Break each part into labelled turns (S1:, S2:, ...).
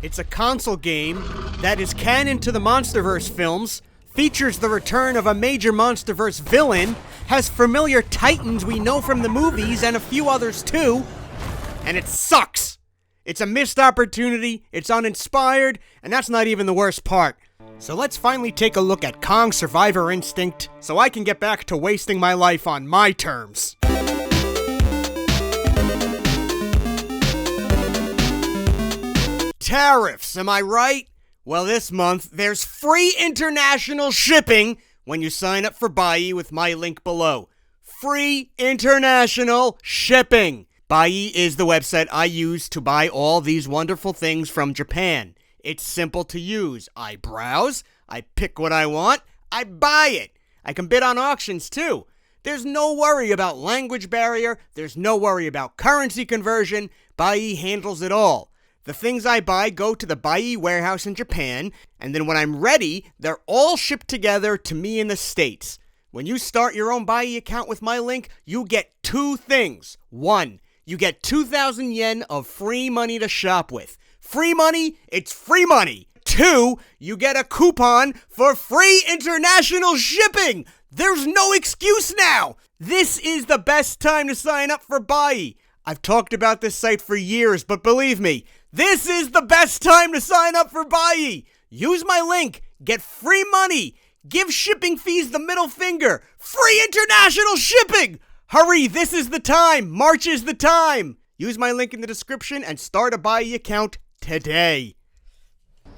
S1: It's a console game that is canon to the MonsterVerse films, features the return of a major MonsterVerse villain, has familiar titans we know from the movies and a few others too, and it sucks. It's a missed opportunity, it's uninspired, and that's not even the worst part. So let's finally take a look at Kong Survivor Instinct so I can get back to wasting my life on my terms. Tariffs, am I right? Well, this month, there's free international shipping when you sign up for Buyee with my link below. Free international shipping! Buyee is the website I use to buy all these wonderful things from Japan. It's simple to use. I browse, I pick what I want, I buy it. I can bid on auctions too. There's no worry about language barrier, there's no worry about currency conversion. Buyee handles it all. The things I buy go to the Buyee warehouse in Japan, and then when I'm ready, they're all shipped together to me in the States. When you start your own Buyee account with my link, you get two things. One, you get 2,000 yen of free money to shop with. Free money, it's free money. Two, you get a coupon for free international shipping. There's no excuse now. This is the best time to sign up for Buyee. I've talked about this site for years, but believe me, this is the best time to sign up for Buyee. Use my link, get free money, give shipping fees the middle finger, free international shipping. Hurry, this is the time. March is the time. Use my link in the description and start a Buyee account today.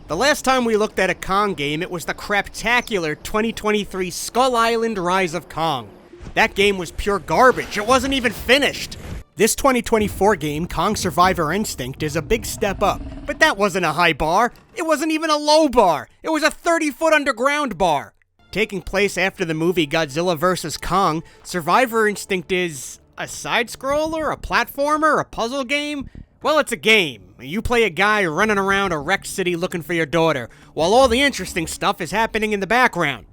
S1: The last time we looked at a Kong game, it was the craptacular 2023 Skull Island Rise of Kong. That game was pure garbage. It wasn't even finished. This 2024 game, Kong Survivor Instinct, is a big step up, but that wasn't a high bar. It wasn't even a low bar. It was a 30-foot underground bar. Taking place after the movie Godzilla vs. Kong, Survivor Instinct is a side-scroller, a platformer, a puzzle game? Well, it's a game. You play a guy running around a wrecked city looking for your daughter, while all the interesting stuff is happening in the background.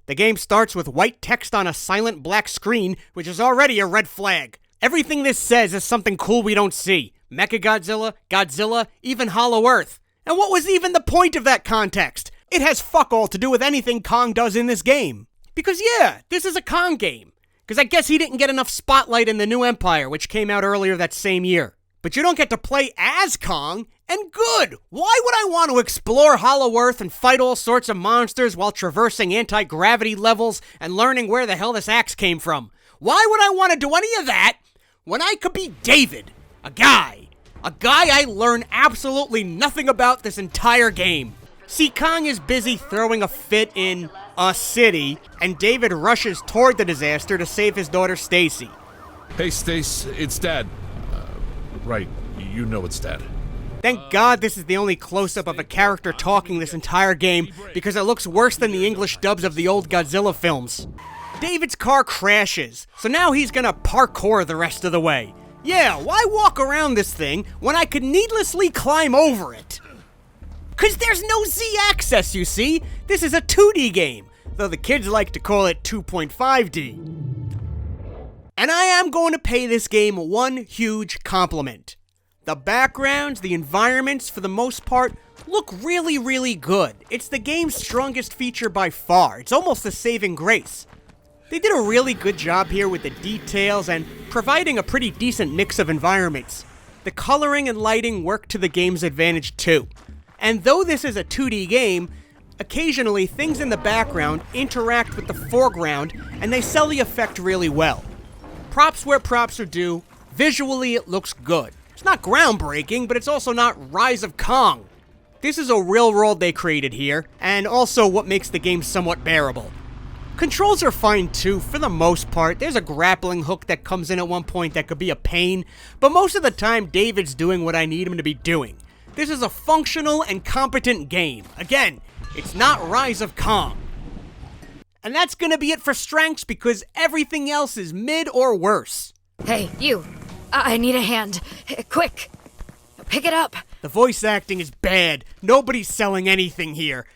S1: The game starts with white text on a silent black screen, which is already a red flag. Everything this says is something cool we don't see. Mechagodzilla, Godzilla, even Hollow Earth. And what was even the point of that context? It has fuck all to do with anything Kong does in this game. Because yeah, this is a Kong game. Because I guess he didn't get enough spotlight in the New Empire, which came out earlier that same year. But you don't get to play as Kong, and good! Why would I want to explore Hollow Earth and fight all sorts of monsters while traversing anti-gravity levels and learning where the hell this axe came from? Why would I want to do any of that when I could be David, a guy I learn absolutely nothing about this entire game? See, Kong is busy throwing a fit in a city, and David rushes toward the disaster to save his daughter Stacy.
S2: Hey Stace, it's Dad. Right, you know it's Dad.
S1: Thank God this is the only close-up of a character talking this entire game, because it looks worse than the English dubs of the old Godzilla films. David's car crashes, so now he's gonna parkour the rest of the way. Yeah, why walk around this thing when I could needlessly climb over it? Cause there's no Z-axis, you see? This is a 2D game, though the kids like to call it 2.5D. And I am going to pay this game one huge compliment. The backgrounds, the environments, for the most part, look really, really good. It's the game's strongest feature by far. It's almost a saving grace. They did a really good job here with the details and providing a pretty decent mix of environments. The coloring and lighting work to the game's advantage too. And though this is a 2D game, occasionally things in the background interact with the foreground and they sell the effect really well. Props where props are due. Visually, it looks good. It's not groundbreaking, but it's also not Rise of Kong. This is a real world they created here, and also what makes the game somewhat bearable. Controls are fine too, for the most part. There's a grappling hook that comes in at one point that could be a pain, but most of the time, David's doing what I need him to be doing. This is a functional and competent game. Again, it's not Rise of Kong. And that's gonna be it for strengths because everything else is mid or worse.
S3: Hey, you. I need a hand. Quick. Pick it up.
S1: The voice acting is bad. Nobody's selling anything here.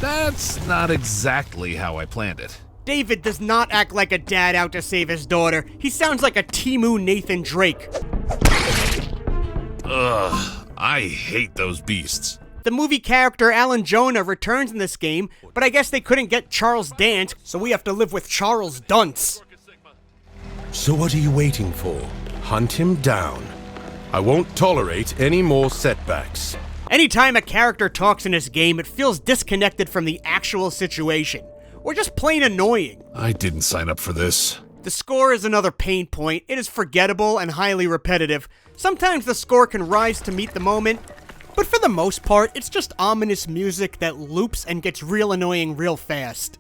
S2: That's not exactly how I planned it.
S1: David does not act like a dad out to save his daughter. He sounds like a Timu Nathan Drake.
S2: Ugh, I hate those beasts.
S1: The movie character Alan Jonah returns in this game, but I guess they couldn't get Charles Dance, so we have to live with Charles Dunce.
S4: So what are you waiting for? Hunt him down. I won't tolerate any more setbacks.
S1: Anytime a character talks in this game, it feels disconnected from the actual situation, or just plain annoying.
S2: I didn't sign up for this.
S1: The score is another pain point. It is forgettable and highly repetitive. Sometimes the score can rise to meet the moment, but for the most part, it's just ominous music that loops and gets real annoying real fast.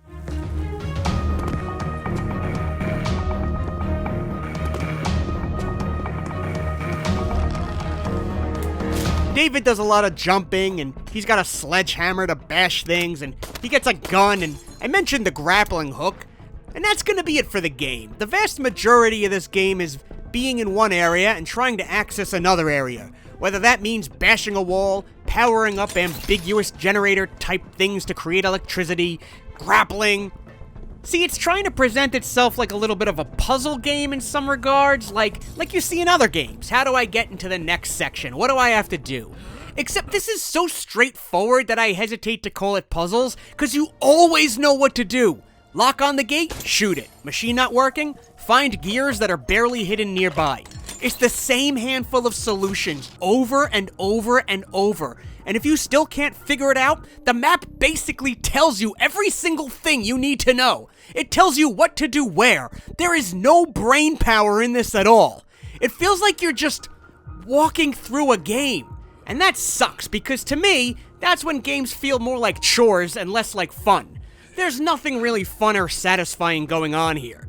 S1: David does a lot of jumping, and he's got a sledgehammer to bash things, and he gets a gun, and I mentioned the grappling hook, and that's gonna be it for the game. The vast majority of this game is being in one area and trying to access another area, whether that means bashing a wall, powering up ambiguous generator-type things to create electricity, grappling. See, it's trying to present itself like a little bit of a puzzle game in some regards, like you see in other games. How do I get into the next section? What do I have to do? Except this is so straightforward that I hesitate to call it puzzles, because you always know what to do. Lock on the gate, shoot it. Machine not working? Find gears that are barely hidden nearby. It's the same handful of solutions over and over and over. And if you still can't figure it out, the map basically tells you every single thing you need to know. It tells you what to do where. There is no brain power in this at all. It feels like you're just walking through a game. And that sucks, because to me, that's when games feel more like chores and less like fun. There's nothing really fun or satisfying going on here.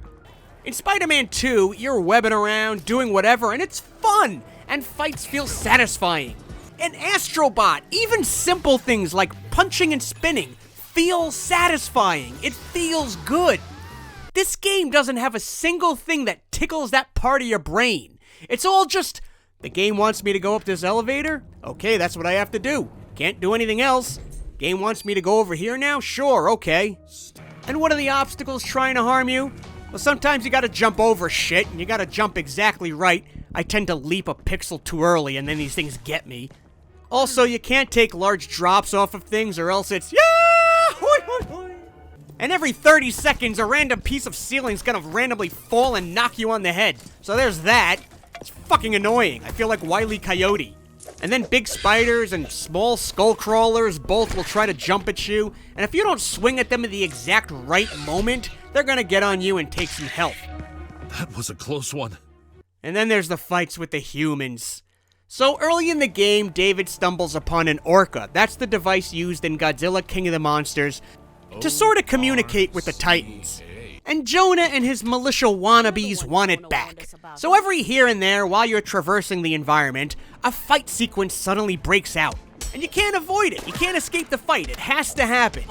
S1: In Spider-Man 2, you're webbing around, doing whatever, and it's fun, and fights feel satisfying. In Astrobot, even simple things like punching and spinning feel satisfying. It feels good. This game doesn't have a single thing that tickles that part of your brain. It's all just, the game wants me to go up this elevator? Okay, that's what I have to do. Can't do anything else. Game wants me to go over here now? Sure, okay. And what are the obstacles trying to harm you? Well, sometimes you gotta jump over shit, and you gotta jump exactly right. I tend to leap a pixel too early, and then these things get me. Also, you can't take large drops off of things, or else it's, yeah! Hoi, hoi, hoi. And every 30 seconds, a random piece of ceiling's gonna randomly fall and knock you on the head. So there's that. It's fucking annoying. I feel like Wile E. Coyote. And then big spiders and small skull crawlers both will try to jump at you, and if you don't swing at them at the exact right moment, they're gonna get on you and take some health.
S2: That was a close one.
S1: And then there's the fights with the humans. So early in the game, David stumbles upon an orca. That's the device used in Godzilla King of the Monsters to sort of communicate with the Titans. And Jonah and his militia wannabes want it back. So every here and there, while you're traversing the environment, a fight sequence suddenly breaks out. And you can't avoid it. You can't escape the fight. It has to happen.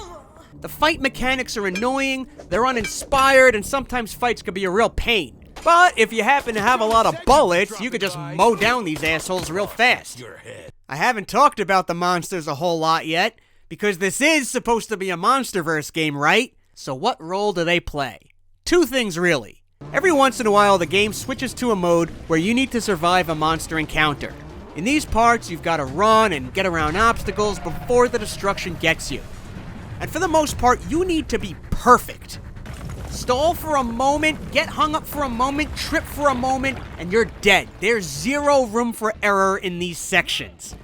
S1: The fight mechanics are annoying, they're uninspired, and sometimes fights can be a real pain. But if you happen to have a lot of bullets, you could just mow down these assholes real fast. I haven't talked about the monsters a whole lot yet, because this is supposed to be a MonsterVerse game, right? So what role do they play? Two things, really. Every once in a while, the game switches to a mode where you need to survive a monster encounter. In these parts, you've got to run and get around obstacles before the destruction gets you. And for the most part, you need to be perfect. Stall for a moment, get hung up for a moment, trip for a moment, and you're dead. There's zero room for error in these sections.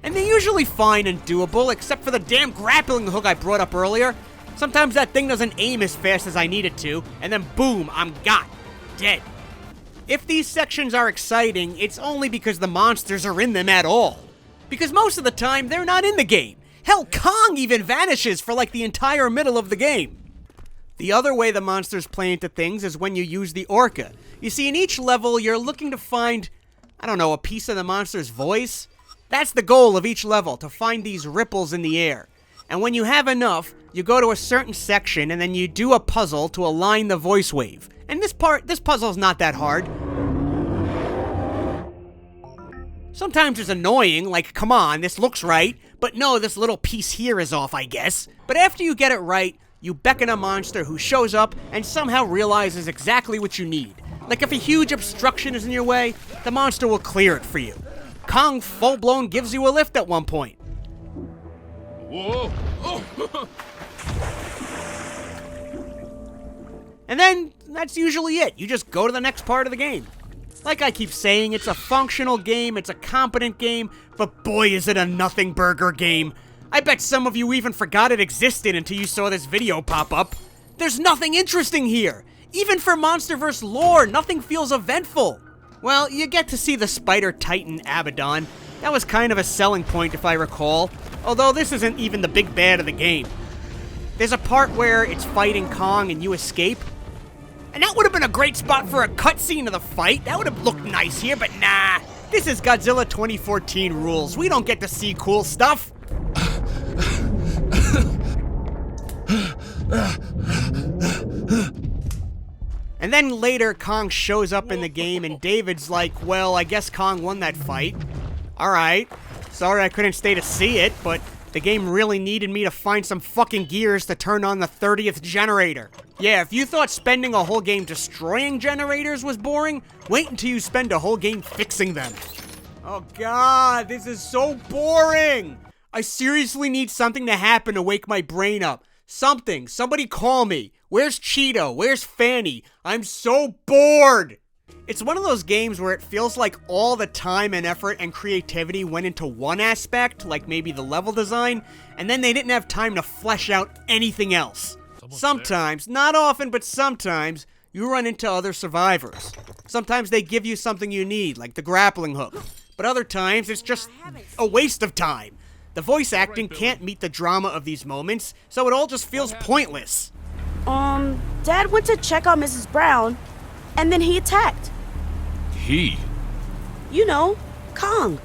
S1: And they're usually fine and doable, except for the damn grappling hook I brought up earlier. Sometimes that thing doesn't aim as fast as I need it to, and then boom, I'm got. Dead. If these sections are exciting, it's only because the monsters are in them at all. Because most of the time, they're not in the game. Hell, Kong even vanishes for like the entire middle of the game. The other way the monsters play into things is when you use the orca. You see, in each level, you're looking to find, I don't know, a piece of the monster's voice? That's the goal of each level, to find these ripples in the air. And when you have enough, you go to a certain section and then you do a puzzle to align the voice wave. And this puzzle's not that hard. Sometimes it's annoying, like, come on, this looks right, but no, this little piece here is off, I guess. But after you get it right, You beckon a monster who shows up and somehow realizes exactly what you need. Like if a huge obstruction is in your way, the monster will clear it for you. Kong full-blown gives you a lift at one point.
S2: Whoa!
S1: And then, that's usually it. You just go to the next part of the game. Like I keep saying, it's a functional game, it's a competent game, but boy is it a nothing burger game. I bet some of you even forgot it existed until you saw this video pop up. There's nothing interesting here. Even for MonsterVerse lore, nothing feels eventful. Well, you get to see the Spider Titan Abaddon. That was kind of a selling point if I recall, although this isn't even the big bad of the game. There's a part where it's fighting Kong and you escape. And that would have been a great spot for a cutscene of the fight. That would have looked nice here, but nah. This is Godzilla 2014 rules. We don't get to see cool stuff. And then later, Kong shows up in the game and David's like, well, I guess Kong won that fight. Alright. Sorry I couldn't stay to see it, but the game really needed me to find some fucking gears to turn on the 30th generator. Yeah, if you thought spending a whole game destroying generators was boring, wait until you spend a whole game fixing them. Oh god, this is so boring! I seriously need something to happen to wake my brain up. Something, somebody call me. Where's Cheeto? Where's Fanny? I'm so bored! It's one of those games where it feels like all the time and effort and creativity went into one aspect, like maybe the level design, and then they didn't have time to flesh out anything else. Sometimes, not often, but sometimes, you run into other survivors. Sometimes they give you something you need, like the grappling hook. But other times, it's just a waste of time. The voice acting can't meet the drama of these moments, so it all just feels pointless.
S5: Dad went to check on Mrs. Brown, and then he attacked.
S2: He?
S5: You know, Kong.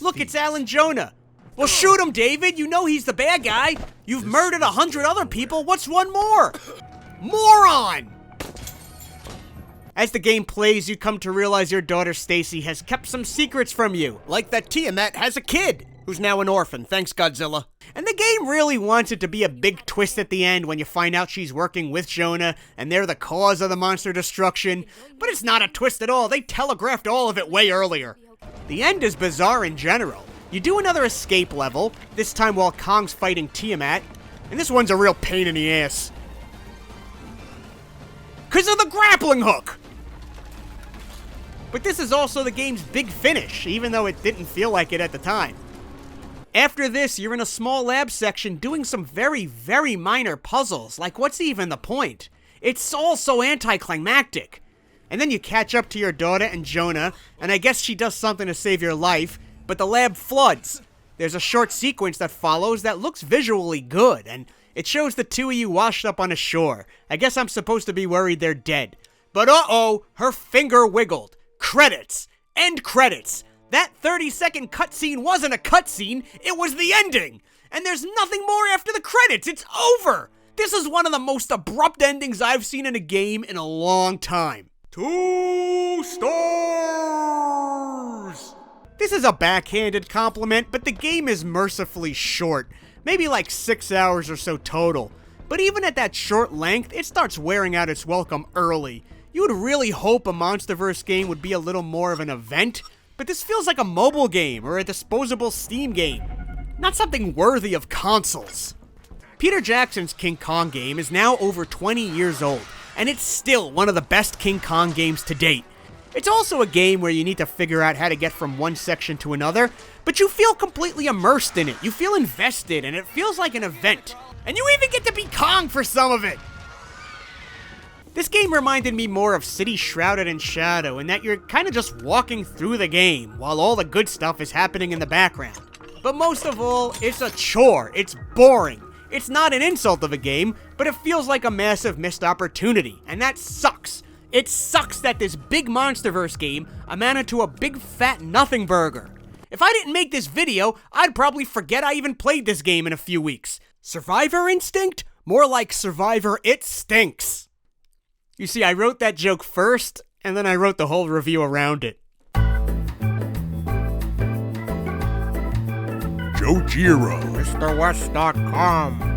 S1: Look, it's Alan Jonah. Well, shoot him, David. You know he's the bad guy. You've murdered 100 other people. What's one more? Moron! As the game plays, you come to realize your daughter Stacy has kept some secrets from you. Like that Tiamat has a kid, who's now an orphan. Thanks, Godzilla. And the game really wants it to be a big twist at the end when you find out she's working with Jonah and they're the cause of the monster destruction. But it's not a twist at all. They telegraphed all of it way earlier. The end is bizarre in general. You do another escape level, this time while Kong's fighting Tiamat, and this one's a real pain in the ass. 'Cause of the grappling hook! But this is also the game's big finish, even though it didn't feel like it at the time. After this, you're in a small lab section doing some very, very minor puzzles, like what's even the point? It's all so anticlimactic. And then you catch up to your daughter and Jonah, and I guess she does something to save your life, but the lab floods. There's a short sequence that follows that looks visually good, and it shows the two of you washed up on a shore. I guess I'm supposed to be worried they're dead. But uh-oh, her finger wiggled. Credits. End credits. That 30-second cutscene wasn't a cutscene, it was the ending! And there's nothing more after the credits, it's over! This is one of the most abrupt endings I've seen in a game in a long time. 2 stars! This is a backhanded compliment, but the game is mercifully short. Maybe like 6 hours or so total. But even at that short length, it starts wearing out its welcome early. You would really hope a MonsterVerse game would be a little more of an event, but this feels like a mobile game or a disposable Steam game. Not something worthy of consoles. Peter Jackson's King Kong game is now over 20 years old, and it's still one of the best King Kong games to date. It's also a game where you need to figure out how to get from one section to another, but you feel completely immersed in it. You feel invested, and it feels like an event. And you even get to be Kong for some of it! This game reminded me more of City Shrouded in Shadow, in that you're kind of just walking through the game, while all the good stuff is happening in the background. But most of all, it's a chore, it's boring. It's not an insult of a game, but it feels like a massive missed opportunity, and that sucks. It sucks that this big MonsterVerse game amounted to a big fat nothing burger. If I didn't make this video, I'd probably forget I even played this game in a few weeks. Survivor Instinct? More like Survivor It Stinks. You see, I wrote that joke first, and then I wrote the whole review around it.
S4: Jojiro.
S1: MrWest.com